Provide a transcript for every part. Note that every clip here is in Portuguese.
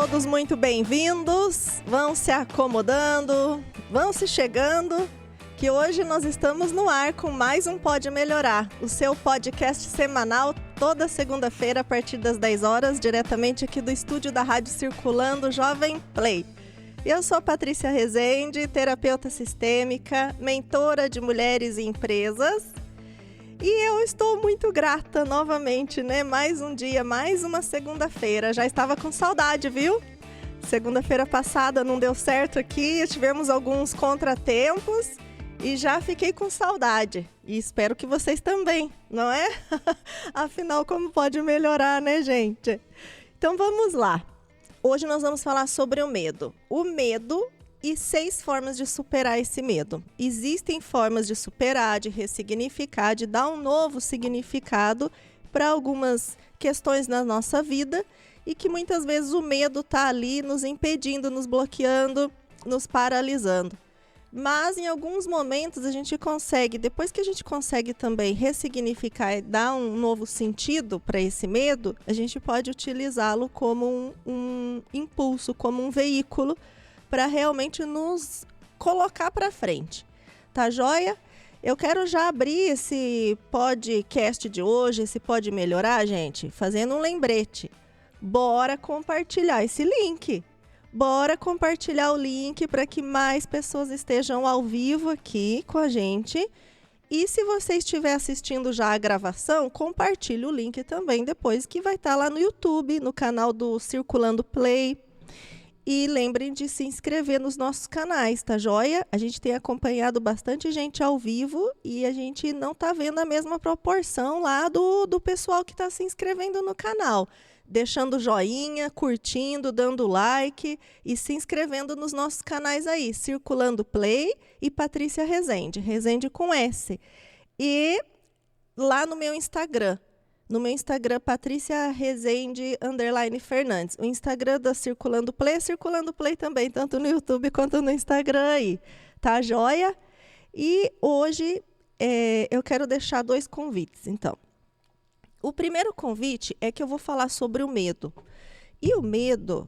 todos muito bem-vindos. Vão se acomodando, vão se chegando, que hoje nós estamos no ar com mais um Pode Melhorar, o seu podcast semanal, toda segunda-feira a partir das 10 horas, diretamente aqui do estúdio da Rádio Circulando Jovem Play. Eu sou a Patrícia Rezende, terapeuta sistêmica, mentora de mulheres e empresas. E eu estou muito grata novamente, né? Mais um dia, mais uma segunda-feira. Já estava com saudade, viu? Segunda-feira passada não deu certo aqui, tivemos alguns contratempos e já fiquei com saudade. E espero que vocês também, não é? Afinal, como pode melhorar, né, gente? Então vamos lá. Hoje nós vamos falar sobre o medo. O medo e 6 formas de superar esse medo. Existem formas de superar, de ressignificar, de dar um novo significado para algumas questões na nossa vida e que muitas vezes o medo está ali nos impedindo, nos bloqueando, nos paralisando. Mas em alguns momentos a gente consegue, depois que a gente consegue também ressignificar e dar um novo sentido para esse medo, a gente pode utilizá-lo como um impulso, como um veículo para realmente nos colocar para frente. Tá joia? Eu quero já abrir esse podcast de hoje, esse Pode Melhorar, gente, fazendo um lembrete. Bora compartilhar esse link. Bora compartilhar o link para que mais pessoas estejam ao vivo aqui com a gente. E se você estiver assistindo já a gravação, compartilhe o link também depois, que vai estar lá no YouTube, no canal do Circulando Play. E lembrem de se inscrever nos nossos canais, tá joia? A gente tem acompanhado bastante gente ao vivo e a gente não tá vendo a mesma proporção lá do pessoal que está se inscrevendo no canal. Deixando joinha, curtindo, dando like e se inscrevendo nos nossos canais aí, Circulando Play e Patrícia Rezende, Rezende com S. E lá no meu Instagram, Patrícia Rezende _Fernandes. O Instagram da Circulando Play também, tanto no YouTube quanto no Instagram aí. Tá joia? E hoje eu quero deixar 2 convites, então. O primeiro convite é que eu vou falar sobre o medo. E o medo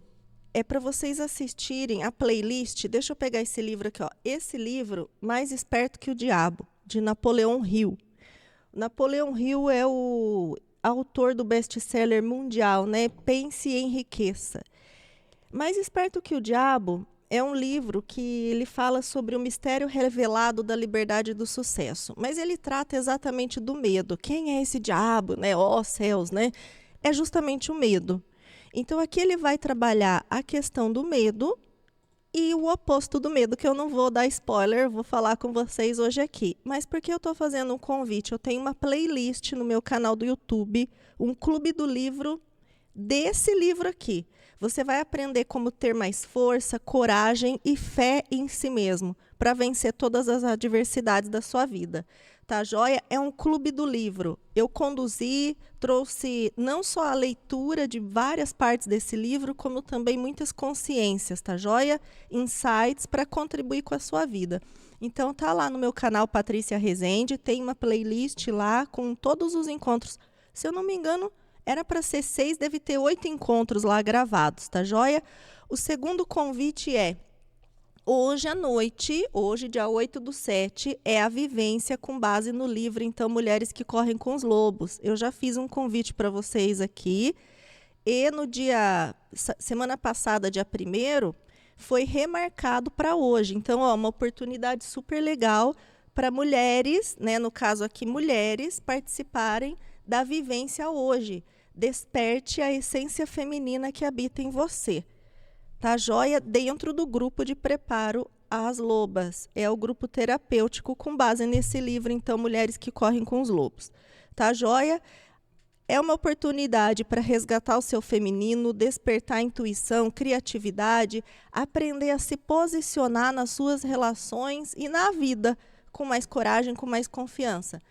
é para vocês assistirem a playlist. Deixa eu pegar esse livro aqui, ó. Esse livro, Mais Esperto que o Diabo, de Napoleão Hill. Napoleão Hill é o autor do best-seller mundial, né? Pense e Enriqueça. Mais Esperto que o Diabo é um livro que ele fala sobre o mistério revelado da liberdade e do sucesso. Mas ele trata exatamente do medo. Quem é esse diabo, né? Ó céus, né? É justamente o medo. Então aqui ele vai trabalhar a questão do medo e o oposto do medo, que eu não vou dar spoiler, vou falar com vocês hoje aqui. Mas por que eu estou fazendo um convite? Eu tenho uma playlist no meu canal do YouTube, um clube do livro desse livro aqui. Você vai aprender como ter mais força, coragem e fé em si mesmo para vencer todas as adversidades da sua vida. Tá joia? É um clube do livro. Eu conduzi, trouxe não só a leitura de várias partes desse livro, como também muitas consciências, tá joia? Insights para contribuir com a sua vida. Então tá lá no meu canal Patrícia Rezende, tem uma playlist lá com todos os encontros. Se eu não me engano, era para ser 6, deve ter 8 encontros lá gravados, tá joia? O segundo convite é, hoje à noite, hoje dia 8/7, é a vivência com base no livro, então, Mulheres que Correm com os Lobos. Eu já fiz um convite para vocês aqui e no semana passada, dia 1º, foi remarcado para hoje. Então, ó, uma oportunidade super legal para mulheres, né, no caso aqui, mulheres participarem da vivência hoje. Desperte a essência feminina que habita em você. Tá joia? Dentro do grupo de preparo às lobas. É o grupo terapêutico com base nesse livro, então, Mulheres que Correm com os Lobos. Tá joia? É uma oportunidade para resgatar o seu feminino, despertar a intuição, criatividade, aprender a se posicionar nas suas relações e na vida com mais coragem, com mais confiança.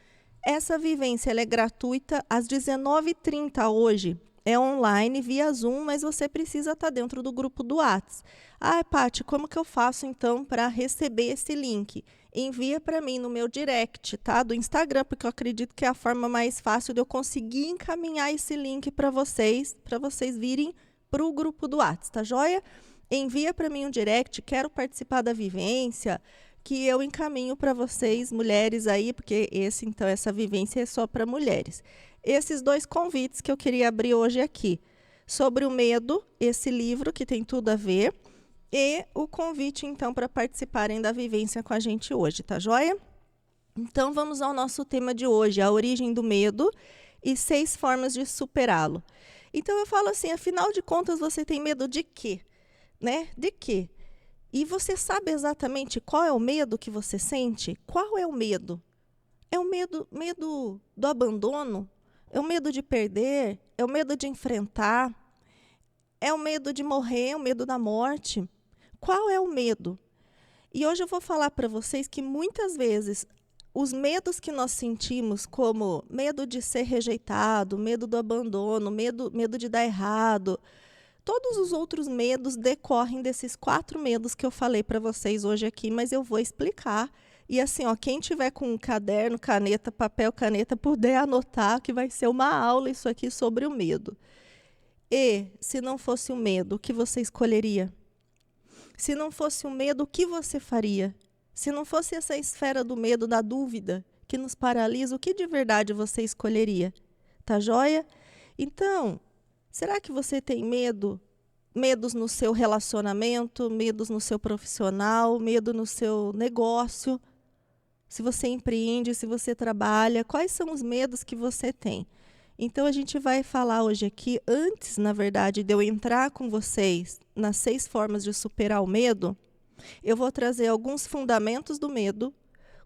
Essa vivência ela é gratuita às 19h30 hoje. É online, via Zoom, mas você precisa estar dentro do grupo do WhatsApp. Ah, Paty, como que eu faço, então, para receber esse link? Envia para mim no meu direct, tá? Do Instagram, porque eu acredito que é a forma mais fácil de eu conseguir encaminhar esse link para vocês virem para o grupo do WhatsApp, tá joia? Envia para mim um direct, quero participar da vivência, que eu encaminho para vocês, mulheres aí, porque essa vivência é só para mulheres. Esses 2 convites que eu queria abrir hoje aqui, sobre o medo, esse livro que tem tudo a ver, e o convite, então, para participarem da vivência com a gente hoje, tá joia? Então, vamos ao nosso tema de hoje, a origem do medo e 6 formas de superá-lo. Então, eu falo assim, afinal de contas, você tem medo de quê? Né? De quê? E você sabe exatamente qual é o medo que você sente? Qual é o medo? É o medo do abandono? É o medo de perder? É o medo de enfrentar? É o medo de morrer? É o medo da morte? Qual é o medo? E hoje eu vou falar para vocês que muitas vezes os medos que nós sentimos, como medo de ser rejeitado, medo do abandono, medo de dar errado, todos os outros medos decorrem desses 4 medos que eu falei para vocês hoje aqui, mas eu vou explicar. E assim, quem tiver com um caderno, caneta, papel, caneta, puder anotar, que vai ser uma aula isso aqui sobre o medo. E, se não fosse o medo, o que você escolheria? Se não fosse o medo, o que você faria? Se não fosse essa esfera do medo, da dúvida, que nos paralisa, o que de verdade você escolheria? Tá joia? Então, será que você tem medo? Medos no seu relacionamento, medos no seu profissional, medo no seu negócio? Se você empreende, se você trabalha, quais são os medos que você tem? Então, a gente vai falar hoje aqui, antes, na verdade, de eu entrar com vocês nas 6 formas de superar o medo, eu vou trazer alguns fundamentos do medo,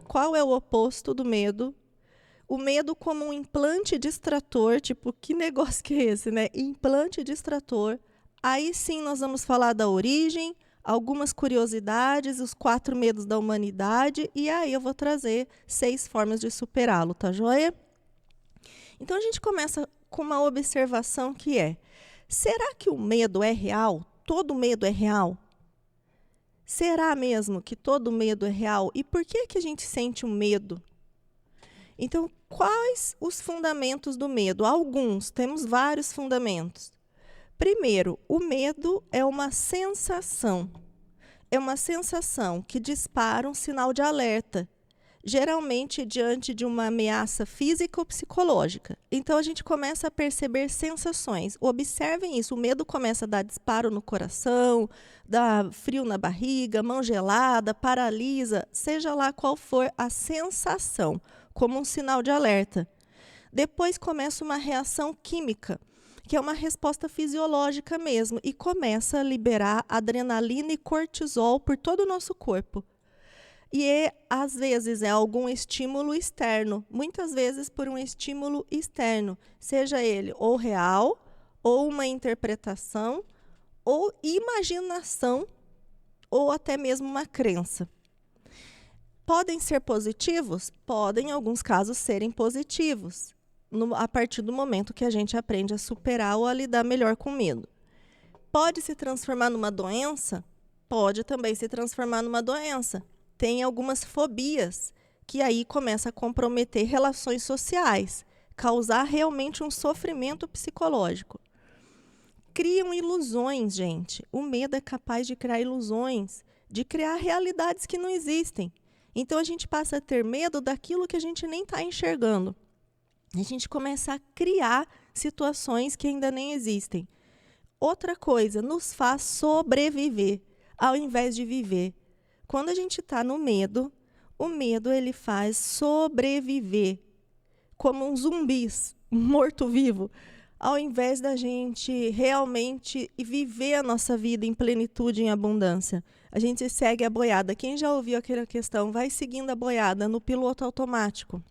qual é o oposto do medo, o medo como um implante distrator, tipo, que negócio que é esse, né? Implante distrator. Aí sim nós vamos falar da origem, algumas curiosidades, os 4 medos da humanidade, e aí eu vou trazer 6 formas de superá-lo, tá joia? Então a gente começa com uma observação que é: será que o medo é real? Todo medo é real? Será mesmo que todo medo é real? E por que a gente sente o medo? Então, quais os fundamentos do medo? Alguns, temos vários fundamentos. Primeiro, o medo é uma sensação. É uma sensação que dispara um sinal de alerta, geralmente diante de uma ameaça física ou psicológica. Então, a gente começa a perceber sensações. Observem isso, o medo começa a dar disparo no coração, dá frio na barriga, mão gelada, paralisa, seja lá qual for a sensação, como um sinal de alerta. Depois começa uma reação química, que é uma resposta fisiológica mesmo, e começa a liberar adrenalina e cortisol por todo o nosso corpo. E, às vezes, é algum estímulo externo, muitas vezes por um estímulo externo, seja ele ou real, ou uma interpretação, ou imaginação, ou até mesmo uma crença. Podem ser positivos? Podem, em alguns casos, serem positivos, a partir do momento que a gente aprende a superar ou a lidar melhor com medo. Pode se transformar numa doença? Pode também se transformar numa doença. Tem algumas fobias que aí começa a comprometer relações sociais, causar realmente um sofrimento psicológico. Criam ilusões, gente. O medo é capaz de criar ilusões, de criar realidades que não existem. Então, a gente passa a ter medo daquilo que a gente nem está enxergando. A gente começa a criar situações que ainda nem existem. Outra coisa, nos faz sobreviver, ao invés de viver. Quando a gente está no medo, o medo ele faz sobreviver, como um zumbis, um morto-vivo, ao invés da gente realmente viver a nossa vida em plenitude, em abundância. A gente segue a boiada. Quem já ouviu aquela questão, vai seguindo a boiada no piloto automático.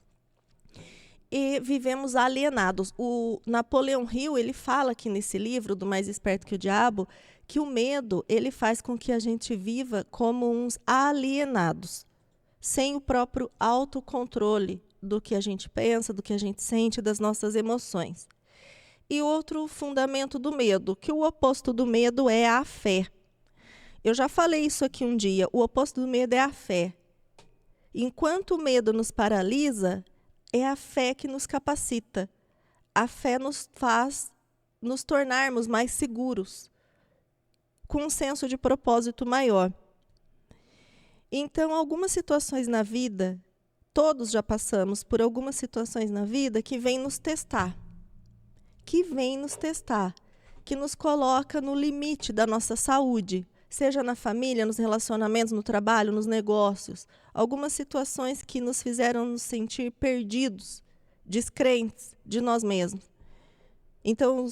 E vivemos alienados. O Napoleão Hill, ele fala aqui nesse livro, do Mais Esperto que o Diabo, que o medo ele faz com que a gente viva como uns alienados, sem o próprio autocontrole do que a gente pensa, do que a gente sente, das nossas emoções. E outro fundamento do medo, que o oposto do medo é a fé. Eu já falei isso aqui um dia, o oposto do medo é a fé. Enquanto o medo nos paralisa, é a fé que nos capacita. A fé nos faz nos tornarmos mais seguros. com um senso de propósito maior. Então, algumas situações na vida, todos já passamos por algumas situações na vida que vêm nos testar, que nos coloca no limite da nossa saúde, seja na família, nos relacionamentos, no trabalho, nos negócios. Algumas situações que nos fizeram nos sentir perdidos, descrentes de nós mesmos. Então,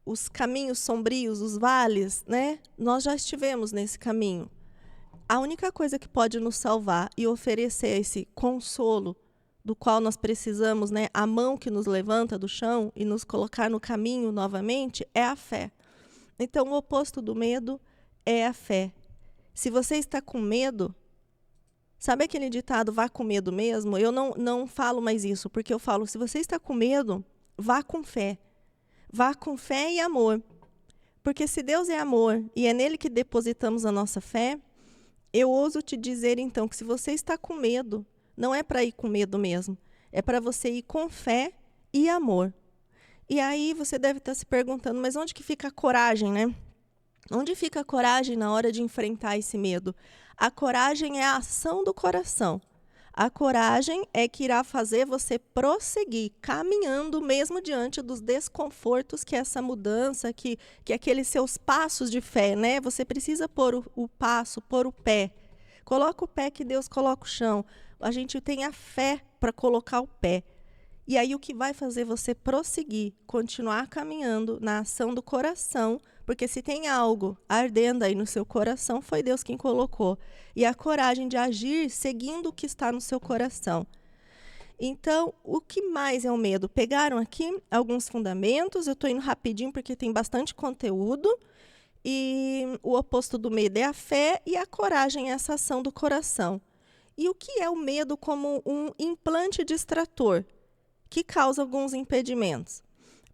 os caminhos sombrios, os vales, né? Nós já estivemos nesse caminho. A única coisa que pode nos salvar e oferecer esse consolo do qual nós precisamos, né? A mão que nos levanta do chão e nos colocar no caminho novamente, é a fé. Então, o oposto do medo é a fé. Se você está com medo, sabe aquele ditado, vá com medo mesmo? Eu não falo mais isso, porque eu falo, se você está com medo, vá com fé. Vá com fé e amor. Porque se Deus é amor e é nele que depositamos a nossa fé, eu ouso te dizer, então, que se você está com medo, não é para ir com medo mesmo. É para você ir com fé e amor. E aí você deve estar se perguntando, mas onde que fica a coragem, né? Onde fica a coragem na hora de enfrentar esse medo? A coragem é a ação do coração. A coragem é que irá fazer você prosseguir, caminhando mesmo diante dos desconfortos que essa mudança, que aqueles seus passos de fé, né? Você precisa pôr o passo, pôr o pé. Coloca o pé que Deus coloca o chão. A gente tem a fé para colocar o pé. E aí o que vai fazer você prosseguir, continuar caminhando na ação do coração, porque se tem algo ardendo aí no seu coração, foi Deus quem colocou. E a coragem de agir seguindo o que está no seu coração. Então, o que mais é o medo? Pegaram aqui alguns fundamentos, eu estou indo rapidinho porque tem bastante conteúdo. E o oposto do medo é a fé e a coragem é essa ação do coração. E o que é o medo como um implante distrator, que causa alguns impedimentos?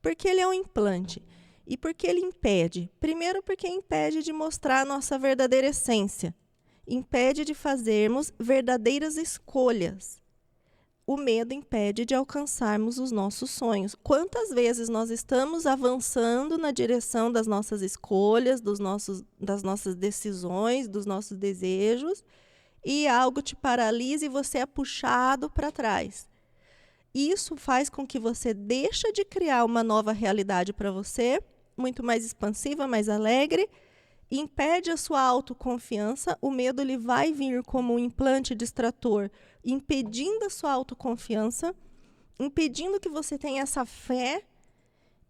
Porque ele é um implante. E por que ele impede? Primeiro, porque impede de mostrar a nossa verdadeira essência. Impede de fazermos verdadeiras escolhas. O medo impede de alcançarmos os nossos sonhos. Quantas vezes nós estamos avançando na direção das nossas escolhas, das nossas decisões, dos nossos desejos, e algo te paralisa e você é puxado para trás. Isso faz com que você deixe de criar uma nova realidade para você, muito mais expansiva, mais alegre, impede a sua autoconfiança. O medo ele vai vir como um implante distrator, impedindo a sua autoconfiança, impedindo que você tenha essa fé,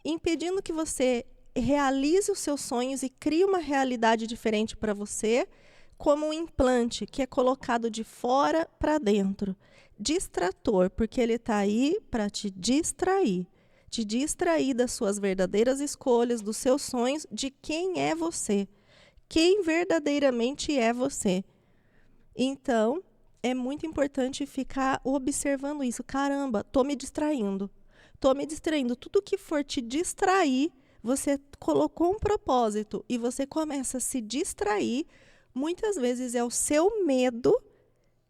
impedindo que você realize os seus sonhos e crie uma realidade diferente para você, como um implante que é colocado de fora para dentro. Distrator, porque ele está aí para te distrair das suas verdadeiras escolhas, dos seus sonhos, de quem é você, quem verdadeiramente é você. Então, é muito importante ficar observando isso. Caramba, estou me distraindo. Tudo que for te distrair, você colocou um propósito e você começa a se distrair, muitas vezes é o seu medo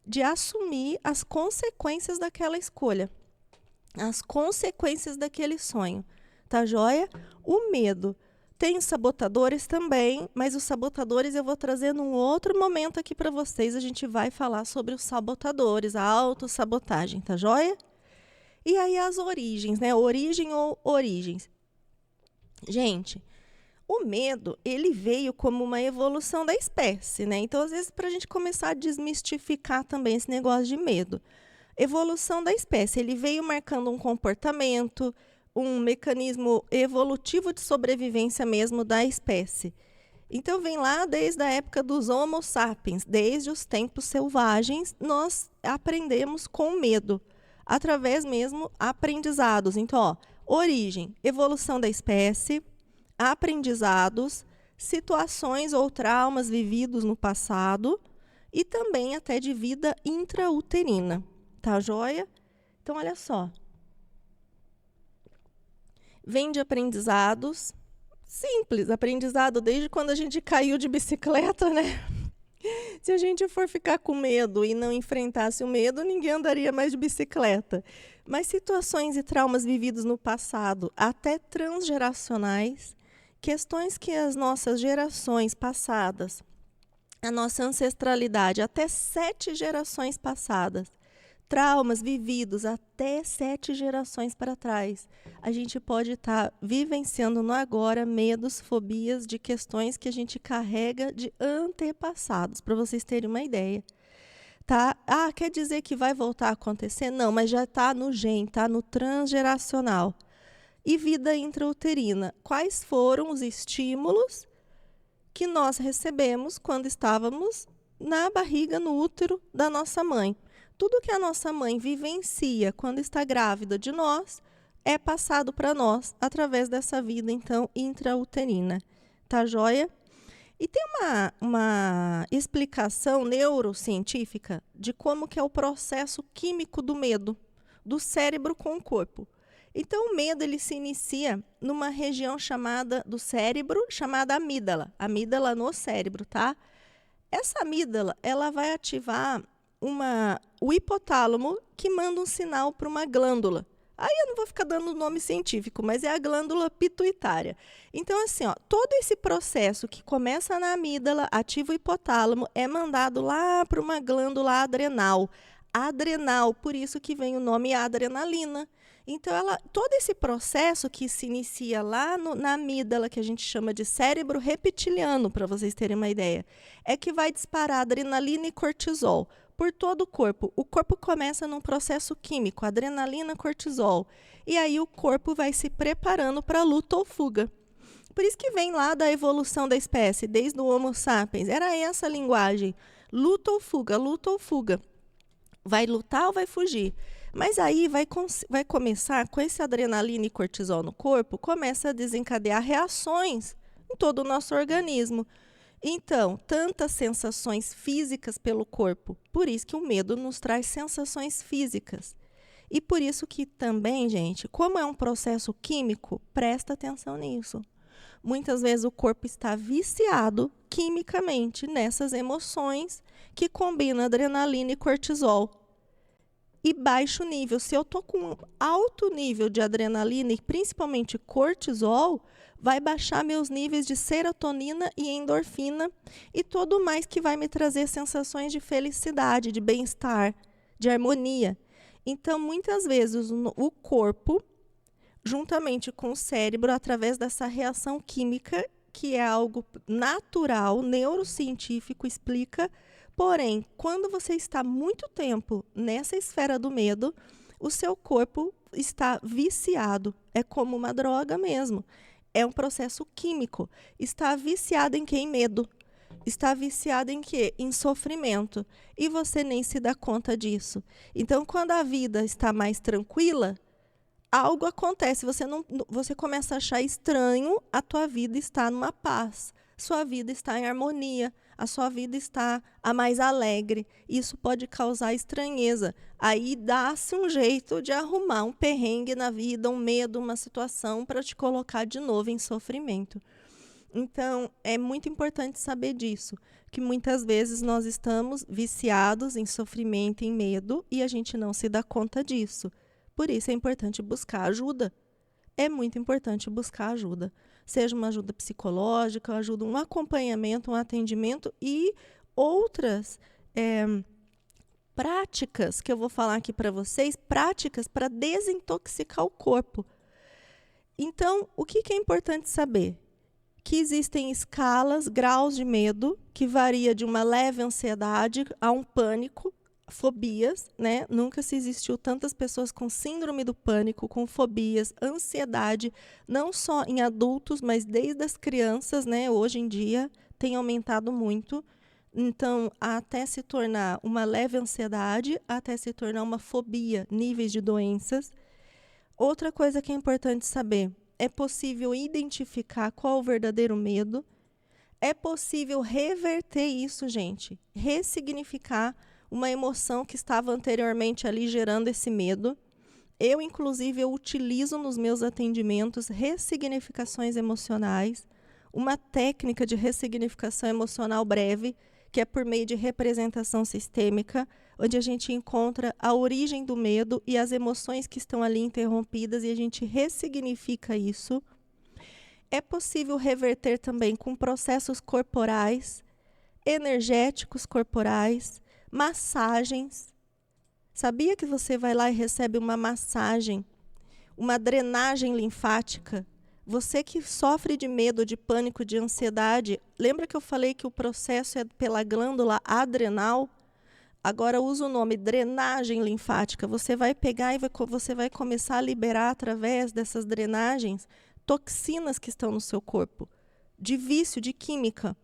de assumir as consequências daquela escolha, as consequências daquele sonho. Tá joia? O medo. Tem sabotadores também, mas os sabotadores eu vou trazer num outro momento aqui para vocês. A gente vai falar sobre os sabotadores, a autossabotagem, tá joia? E aí as origens, né? Origem ou origens. Gente, o medo, ele veio como uma evolução da espécie, né? Então, às vezes, para a gente começar a desmistificar também esse negócio de medo. Evolução da espécie, ele veio marcando um comportamento, um mecanismo evolutivo de sobrevivência mesmo da espécie. Então, vem lá desde a época dos Homo sapiens, desde os tempos selvagens, nós aprendemos com medo, através mesmo aprendizados. Então, ó, origem, evolução da espécie, aprendizados, situações ou traumas vividos no passado e também até de vida intrauterina. Tá joia? Então, olha só. Vem de aprendizados simples, aprendizado desde quando a gente caiu de bicicleta, né? Se a gente for ficar com medo e não enfrentasse o medo, ninguém andaria mais de bicicleta. Mas situações e traumas vividos no passado, até transgeracionais, questões que as nossas gerações passadas, a nossa ancestralidade, até 7 gerações passadas, traumas vividos até 7 gerações para trás, a gente pode estar vivenciando no agora medos, fobias de questões que a gente carrega de antepassados, para vocês terem uma ideia. Tá? Ah, quer dizer que vai voltar a acontecer? Não, mas já está no gene, está no transgeracional. E vida intrauterina. Quais foram os estímulos que nós recebemos quando estávamos na barriga, no útero da nossa mãe? Tudo que a nossa mãe vivencia quando está grávida de nós é passado para nós através dessa vida, então, intrauterina. Tá joia? E tem uma explicação neurocientífica de como que é o processo químico do medo, do cérebro com o corpo. Então, o medo ele se inicia numa região do cérebro chamada amígdala no cérebro, tá? Essa amígdala, ela vai ativar o hipotálamo, que manda um sinal para uma glândula. Aí eu não vou ficar dando o nome científico, mas é a glândula pituitária. Então, assim, todo esse processo que começa na amígdala, ativa o hipotálamo, é mandado lá para uma glândula adrenal. Adrenal, por isso que vem o nome adrenalina. Então, todo esse processo que se inicia lá na amígdala, que a gente chama de cérebro reptiliano, para vocês terem uma ideia, é que vai disparar adrenalina e cortisol por todo o corpo. O corpo começa num processo químico, adrenalina, cortisol. E aí o corpo vai se preparando para luta ou fuga. Por isso que vem lá da evolução da espécie, desde o Homo sapiens. Era essa a linguagem. Luta ou fuga, luta ou fuga. Vai lutar ou vai fugir? Mas aí vai começar, com esse adrenalina e cortisol no corpo, começa a desencadear reações em todo o nosso organismo. Então, tantas sensações físicas pelo corpo. Por isso que o medo nos traz sensações físicas. E por isso que também, gente, como é um processo químico, presta atenção nisso. Muitas vezes o corpo está viciado quimicamente nessas emoções que combinam adrenalina e cortisol. E baixo nível. Se eu estou com um alto nível de adrenalina e principalmente cortisol, vai baixar meus níveis de serotonina e endorfina e tudo mais que vai me trazer sensações de felicidade, de bem-estar, de harmonia. Então, muitas vezes, o corpo, juntamente com o cérebro, através dessa reação química, que é algo natural, neurocientífico, explica. Porém, quando você está muito tempo nessa esfera do medo, o seu corpo está viciado. É como uma droga mesmo. É um processo químico. Está viciado em quê? Em medo. Está viciado em quê? Em sofrimento. E você nem se dá conta disso. Então, quando a vida está mais tranquila, algo acontece. Você começa a achar estranho a tua vida estar numa paz. Sua vida está em harmonia. A sua vida está a mais alegre. Isso pode causar estranheza. Aí dá-se um jeito de arrumar um perrengue na vida, um medo, uma situação para te colocar de novo em sofrimento. Então, é muito importante saber disso, que muitas vezes nós estamos viciados em sofrimento, em medo, e a gente não se dá conta disso. Por isso é importante buscar ajuda. É muito importante buscar ajuda. Seja uma ajuda psicológica, um acompanhamento, um atendimento e outras práticas que eu vou falar aqui para vocês, práticas para desintoxicar o corpo. Então, o que é importante saber? Que existem escalas, graus de medo, que varia de uma leve ansiedade a um pânico, fobias, né? Nunca se existiu tantas pessoas com síndrome do pânico, com fobias, ansiedade, não só em adultos, mas desde as crianças, né? Hoje em dia tem aumentado muito. Então, até se tornar uma leve ansiedade, até se tornar uma fobia, níveis de doenças. Outra coisa que é importante saber, é possível identificar qual é o verdadeiro medo. É possível reverter isso, gente, ressignificar uma emoção que estava anteriormente ali gerando esse medo. Eu, inclusive, eu utilizo nos meus atendimentos ressignificações emocionais, uma técnica de ressignificação emocional breve, que é por meio de representação sistêmica, onde a gente encontra a origem do medo e as emoções que estão ali interrompidas e a gente ressignifica isso. é possível reverter também com processos corporais, energéticos corporais, massagens. Sabia que você vai lá e recebe uma massagem, uma drenagem linfática? Você que sofre de medo, de pânico, de ansiedade, lembra que eu falei que o processo é pela glândula adrenal? Agora usa o nome drenagem linfática. Você vai pegar e você vai começar a liberar através dessas drenagens toxinas que estão no seu corpo, de vício, de química.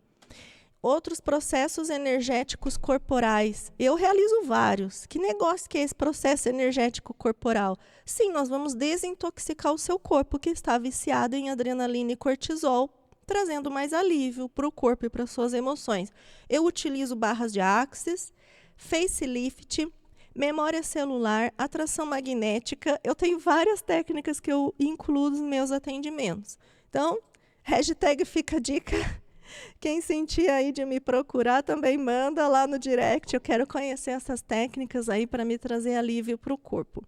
Outros processos energéticos corporais. Eu realizo vários. Que negócio que é esse processo energético corporal? Sim, nós vamos desintoxicar o seu corpo que está viciado em adrenalina e cortisol, trazendo mais alívio para o corpo e para suas emoções. Eu utilizo barras de Axis, facelift, memória celular, atração magnética. Eu tenho várias técnicas que eu incluo nos meus atendimentos. Então, hashtag fica a dica. Quem sentir aí de me procurar, também manda lá no direct. Eu quero conhecer essas técnicas aí para me trazer alívio para o corpo.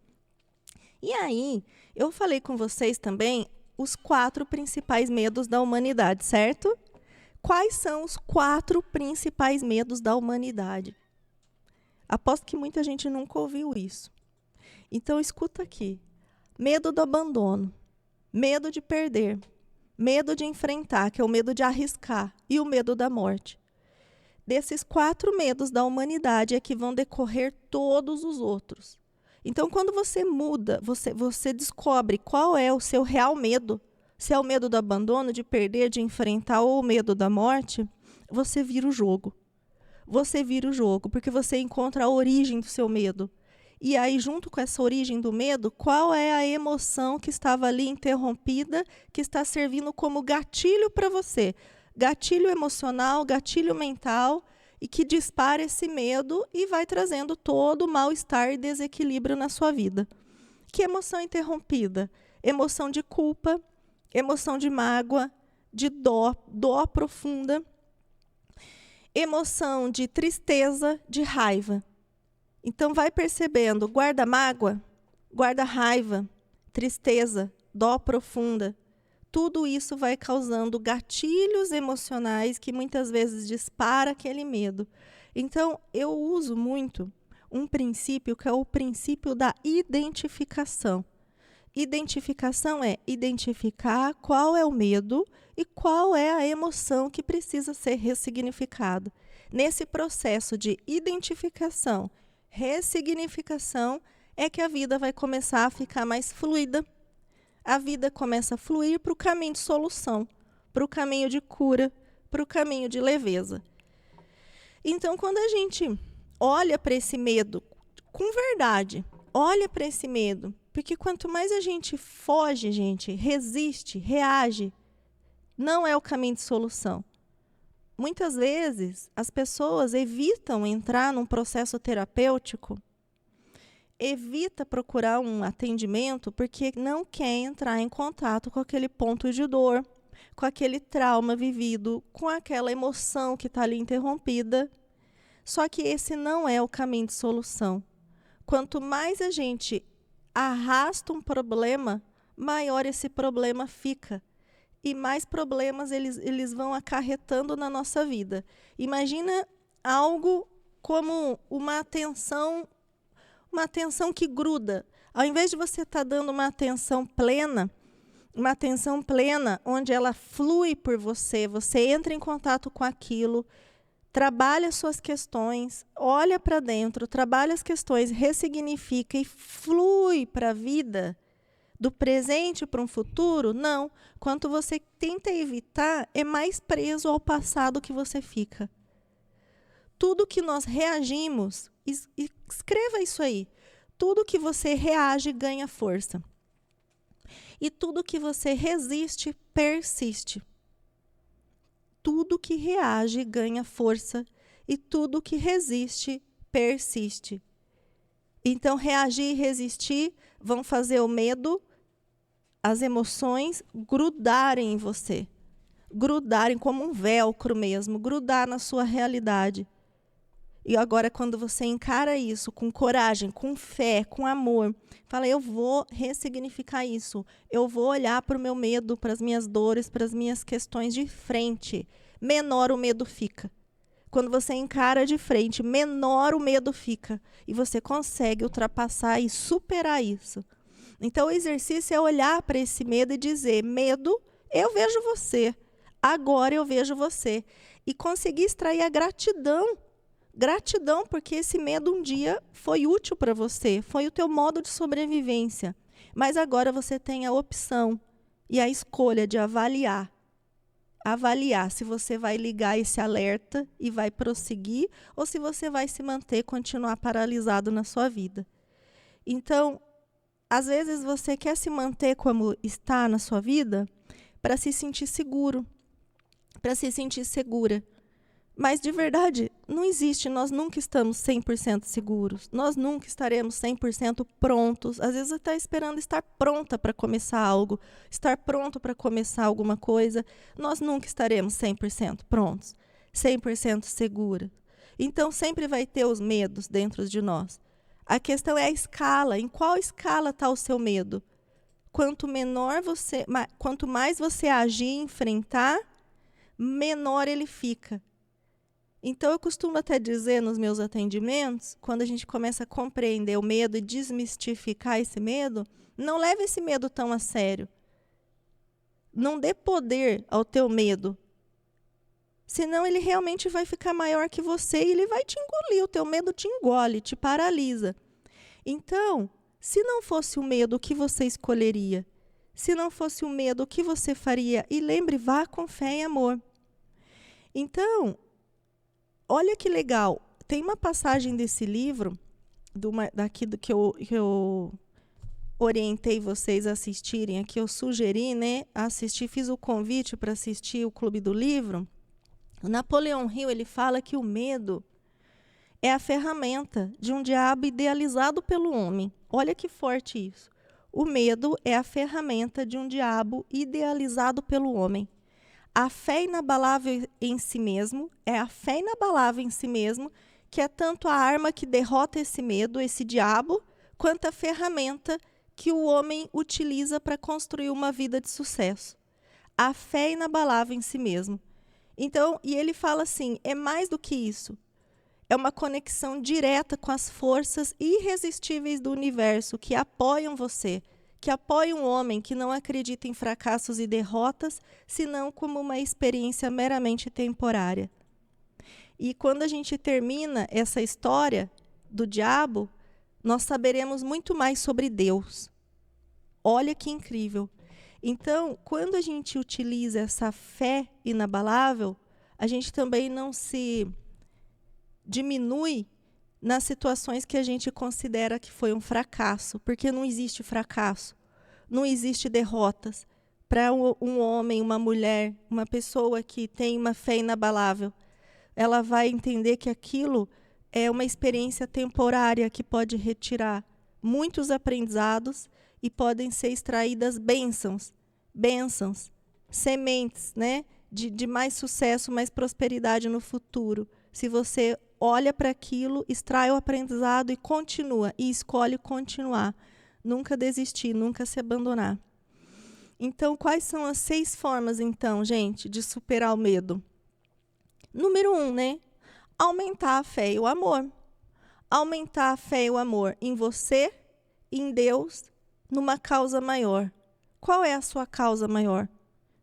E aí, eu falei com vocês também os 4 principais medos da humanidade, certo? Quais são os 4 principais medos da humanidade? Aposto que muita gente nunca ouviu isso. Então, escuta aqui. Medo do abandono, medo de perder, medo de enfrentar, que é o medo de arriscar, e o medo da morte. Desses 4 medos da humanidade é que vão decorrer todos os outros. Então, quando você muda, você descobre qual é o seu real medo, se é o medo do abandono, de perder, de enfrentar, ou o medo da morte, você vira o jogo. Você vira o jogo, porque você encontra a origem do seu medo. E aí, junto com essa origem do medo, qual é a emoção que estava ali interrompida, que está servindo como gatilho para você? Gatilho emocional, gatilho mental, e que dispara esse medo e vai trazendo todo o mal-estar e desequilíbrio na sua vida. Que emoção interrompida? Emoção de culpa, emoção de mágoa, de dó profunda, emoção de tristeza, de raiva. Então, vai percebendo, guarda mágoa, guarda raiva, tristeza, dó profunda. Tudo isso vai causando gatilhos emocionais que muitas vezes dispara aquele medo. Então, eu uso muito um princípio que é o princípio da identificação. Identificação é identificar qual é o medo e qual é a emoção que precisa ser ressignificada. Nesse processo de identificação, ressignificação, é que a vida vai começar a ficar mais fluida. A vida começa a fluir para o caminho de solução, para o caminho de cura, para o caminho de leveza. Então, quando a gente olha para esse medo com verdade, olha para esse medo, porque quanto mais a gente foge, resiste, reage, não é o caminho de solução. Muitas vezes, as pessoas evitam entrar num processo terapêutico, evita procurar um atendimento porque não quer entrar em contato com aquele ponto de dor, com aquele trauma vivido, com aquela emoção que está ali interrompida. Só que esse não é o caminho de solução. Quanto mais a gente arrasta um problema, maior esse problema fica. E mais problemas eles vão acarretando na nossa vida. Imagina algo como uma atenção que gruda. Ao invés de você estar dando uma atenção plena onde ela flui por você, você entra em contato com aquilo, trabalha suas questões, olha para dentro, trabalha as questões, ressignifica e flui para a vida, do presente para um futuro, não. Quanto você tenta evitar, é mais preso ao passado que você fica. Tudo que nós reagimos, escreva isso aí, tudo que você reage ganha força. E tudo que você resiste, persiste. Tudo que reage ganha força e tudo que resiste, persiste. Então, reagir e resistir vão fazer o medo, as emoções grudarem em você. Grudarem como um velcro mesmo, grudar na sua realidade. E agora, quando você encara isso com coragem, com fé, com amor, fala, eu vou ressignificar isso. Eu vou olhar para o meu medo, para as minhas dores, para as minhas questões de frente. Menor o medo fica. Quando você encara de frente, menor o medo fica. E você consegue ultrapassar e superar isso. Então, o exercício é olhar para esse medo e dizer, medo, eu vejo você. Agora eu vejo você. E conseguir extrair a gratidão. Gratidão porque esse medo um dia foi útil para você, foi o teu modo de sobrevivência. Mas agora você tem a opção e a escolha de avaliar se você vai ligar esse alerta e vai prosseguir ou se você vai se manter, continuar paralisado na sua vida. Então, às vezes você quer se manter como está na sua vida para se sentir seguro, para se sentir segura. Mas, de verdade, não existe, nós nunca estamos 100% seguros, nós nunca estaremos 100% prontos. Às vezes você está esperando estar pronta para começar algo, estar pronto para começar alguma coisa. Nós nunca estaremos 100% prontos, 100% seguros. Então, sempre vai ter os medos dentro de nós. A questão é a escala, em qual escala está o seu medo? Quanto mais você agir e enfrentar, menor ele fica. Então, eu costumo até dizer nos meus atendimentos, quando a gente começa a compreender o medo e desmistificar esse medo, não leve esse medo tão a sério. Não dê poder ao teu medo. Senão ele realmente vai ficar maior que você e ele vai te engolir. O teu medo te engole, te paralisa. Então, se não fosse o medo, o que você escolheria? Se não fosse o medo, o que você faria? E lembre, vá com fé e amor. Então, olha que legal, tem uma passagem desse livro, que eu orientei vocês a assistirem, aqui eu sugeri, né, assistir, fiz o convite para assistir o Clube do Livro. O Napoleão Hill, ele fala que o medo é a ferramenta de um diabo idealizado pelo homem. Olha que forte isso. O medo é a ferramenta de um diabo idealizado pelo homem. A fé inabalável em si mesmo, é a fé inabalável em si mesmo, que é tanto a arma que derrota esse medo, esse diabo, quanto a ferramenta que o homem utiliza para construir uma vida de sucesso. A fé inabalável em si mesmo. Então, e ele fala assim, é mais do que isso. É uma conexão direta com as forças irresistíveis do universo que apoiam você, que apoia um homem que não acredita em fracassos e derrotas, senão como uma experiência meramente temporária. E quando a gente termina essa história do diabo, nós saberemos muito mais sobre Deus. Olha que incrível. Então, quando a gente utiliza essa fé inabalável, a gente também não se diminui nas situações que a gente considera que foi um fracasso, porque não existe fracasso, não existe derrotas. Para um homem, uma mulher, uma pessoa que tem uma fé inabalável, ela vai entender que aquilo é uma experiência temporária que pode retirar muitos aprendizados e podem ser extraídas bênçãos, sementes, né, de mais sucesso, mais prosperidade no futuro. Se você olha para aquilo, extrai o aprendizado e continua, e escolhe continuar. Nunca desistir, nunca se abandonar. Então, quais são as 6 formas, então, gente, de superar o medo? Número 1, né? Aumentar a fé e o amor. Aumentar a fé e o amor em você, em Deus, numa causa maior. Qual é a sua causa maior?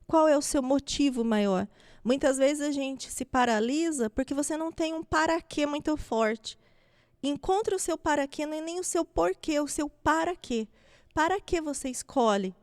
Qual é o seu motivo maior? Muitas vezes a gente se paralisa porque você não tem um para-quê muito forte. Encontre o seu para-quê, não é nem o seu porquê, o seu para-quê. Para que você escolhe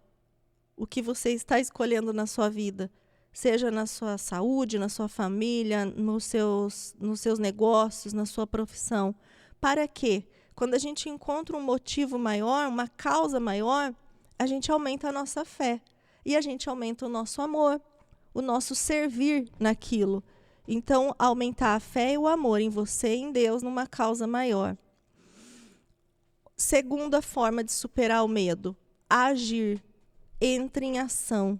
o que você está escolhendo na sua vida? Seja na sua saúde, na sua família, nos seus negócios, na sua profissão. Para quê? Quando a gente encontra um motivo maior, uma causa maior, a gente aumenta a nossa fé. E a gente aumenta o nosso amor, o nosso servir naquilo. Então, aumentar a fé e o amor em você e em Deus numa causa maior. Segunda forma de superar o medo, agir. Entre em ação.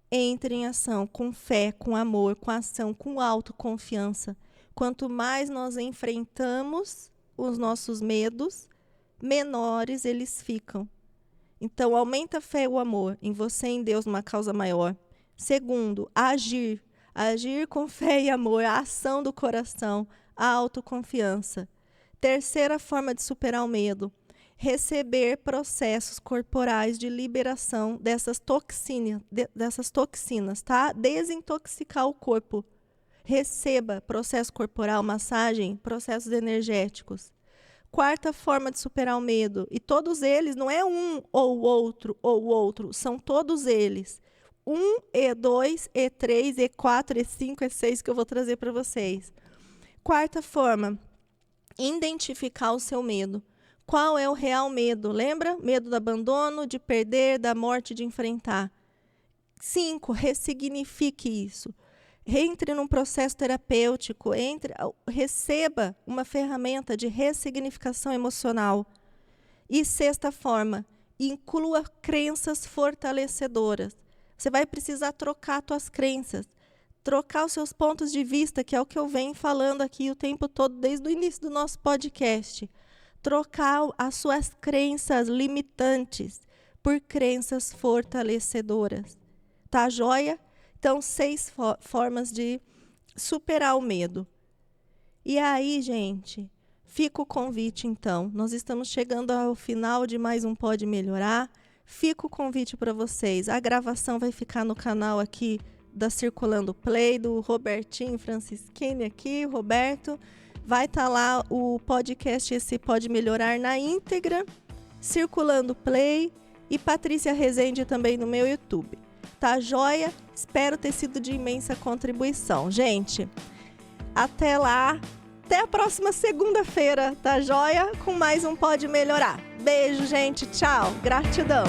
Entre em ação com fé, com amor, com ação, com autoconfiança, quanto mais nós enfrentamos os nossos medos, menores eles ficam. Então, aumenta a fé e o amor em você e em Deus, numa causa maior. Segundo, agir. Agir com fé e amor, a ação do coração, a autoconfiança. Terceira forma de superar o medo, receber processos corporais de liberação dessas toxinas, tá? Desintoxicar o corpo. Receba processo corporal, massagem, processos energéticos. Quarta forma de superar o medo, e todos eles, não é um ou outro, são todos eles. E2, E3, E4, E5, E6 que eu vou trazer para vocês. Quarta forma, identificar o seu medo. Qual é o real medo? Lembra? Medo do abandono, de perder, da morte, de enfrentar. 5, ressignifique isso. Entre num processo terapêutico, receba uma ferramenta de ressignificação emocional. E sexta forma, inclua crenças fortalecedoras. Você vai precisar trocar suas crenças, trocar os seus pontos de vista, que é o que eu venho falando aqui o tempo todo, desde o início do nosso podcast. Trocar as suas crenças limitantes por crenças fortalecedoras. Tá joia? Então, 6 formas de superar o medo. E aí, gente, fica o convite, então. Nós estamos chegando ao final de mais um Pode Melhorar. Fica o convite para vocês. A gravação vai ficar no canal aqui da Circulando Play, do Robertinho Francisquini aqui, Roberto. Vai estar lá o podcast, esse Pode Melhorar na íntegra, Circulando Play e Patrícia Rezende também no meu YouTube. Tá joia? Espero ter sido de imensa contribuição. Gente, até lá. Até a próxima segunda-feira, tá joia? Com mais um Pode Melhorar. Beijo, gente. Tchau. Gratidão.